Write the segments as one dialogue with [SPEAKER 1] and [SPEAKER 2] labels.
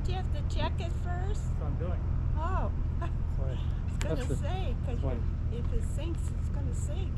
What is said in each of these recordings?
[SPEAKER 1] Don't you have to check it first?
[SPEAKER 2] That's what I'm doing.
[SPEAKER 1] Oh, I
[SPEAKER 2] That's
[SPEAKER 1] was going to say, because if it sinks, it's going to sink.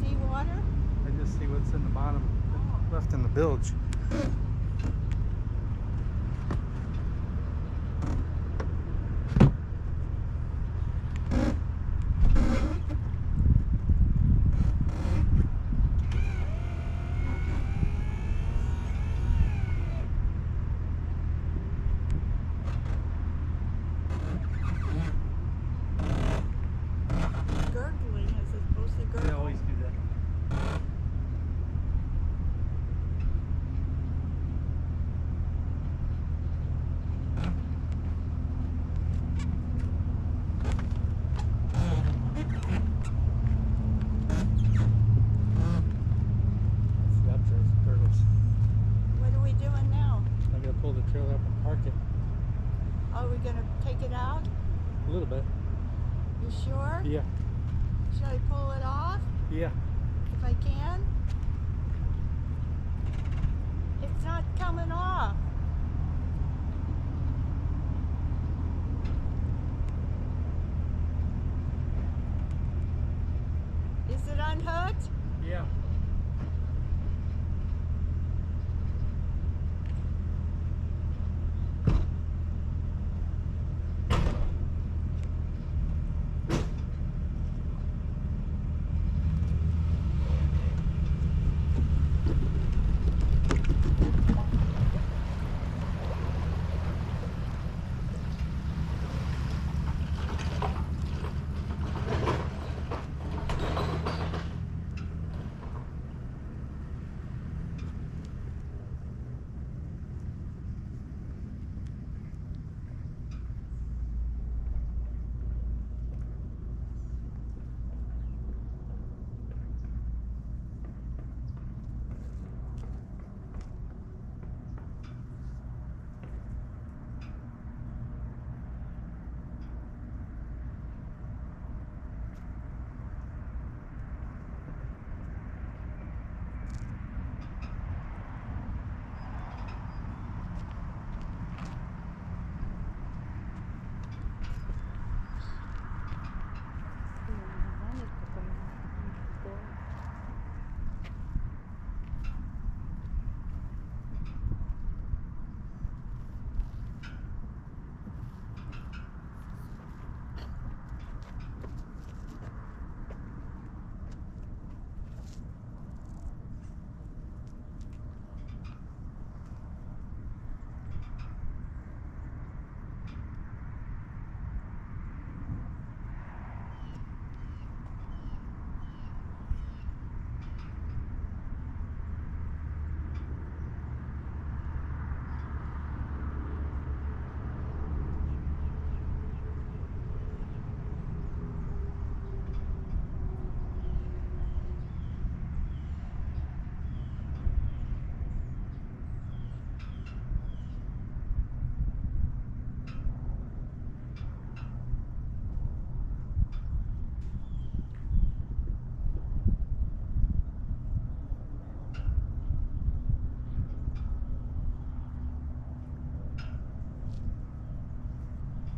[SPEAKER 1] Seawater?
[SPEAKER 2] I just see what's in the bottom, left in the bilge.
[SPEAKER 1] Gurgling as opposed to
[SPEAKER 2] They
[SPEAKER 1] gurgle.
[SPEAKER 2] always do that. See, up there's turtles.
[SPEAKER 1] What are we doing now?
[SPEAKER 2] I'm gonna pull the trailer up and park it
[SPEAKER 1] Are we going to take it out?
[SPEAKER 2] a little bit.
[SPEAKER 1] You sure?
[SPEAKER 2] Yeah,
[SPEAKER 1] Should I pull it off
[SPEAKER 2] yeah.
[SPEAKER 1] if I can? It's not coming off. Is it unhooked?
[SPEAKER 2] Yeah.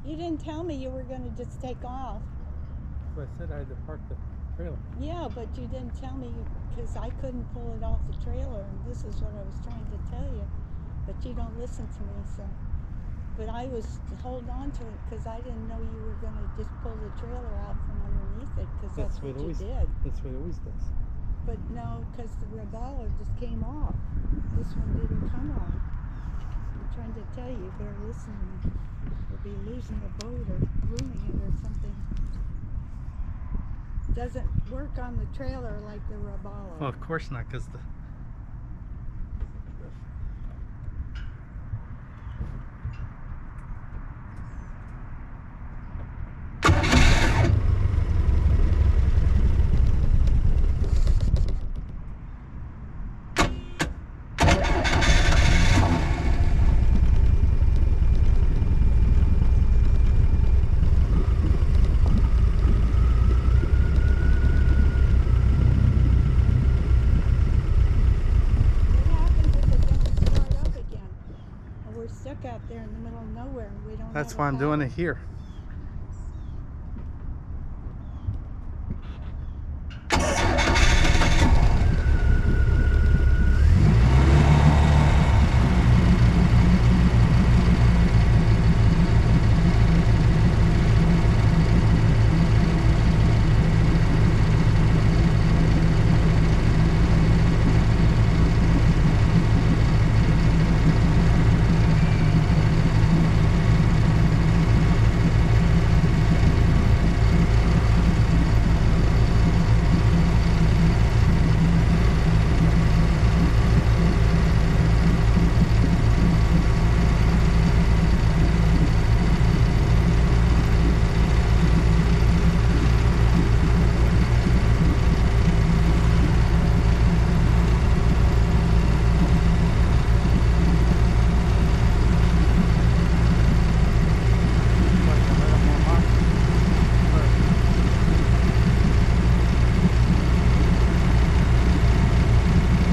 [SPEAKER 1] You didn't tell me you were going to just take off.
[SPEAKER 2] So I said I had to park the trailer.
[SPEAKER 1] Yeah, but you didn't tell me because I couldn't pull it off the trailer, and this is what I was trying to tell you. But you don't listen to me, so. But I was hold on to it because I didn't know you were going to just pull the trailer out from underneath it because that's what you did.
[SPEAKER 2] That's what it always does.
[SPEAKER 1] But no, because the Regala just came off. This one didn't come off. I'm trying to tell you, you better listen. We'll be losing the boat or ruining it or something. doesn't work on the trailer like the Robalo.
[SPEAKER 2] Well, of course not, because the
[SPEAKER 1] What happens if it don't start up again? And we're stuck out there in the middle of nowhere and we don't
[SPEAKER 2] that's
[SPEAKER 1] have
[SPEAKER 2] why
[SPEAKER 1] a
[SPEAKER 2] I'm doing
[SPEAKER 1] power?
[SPEAKER 2] it here.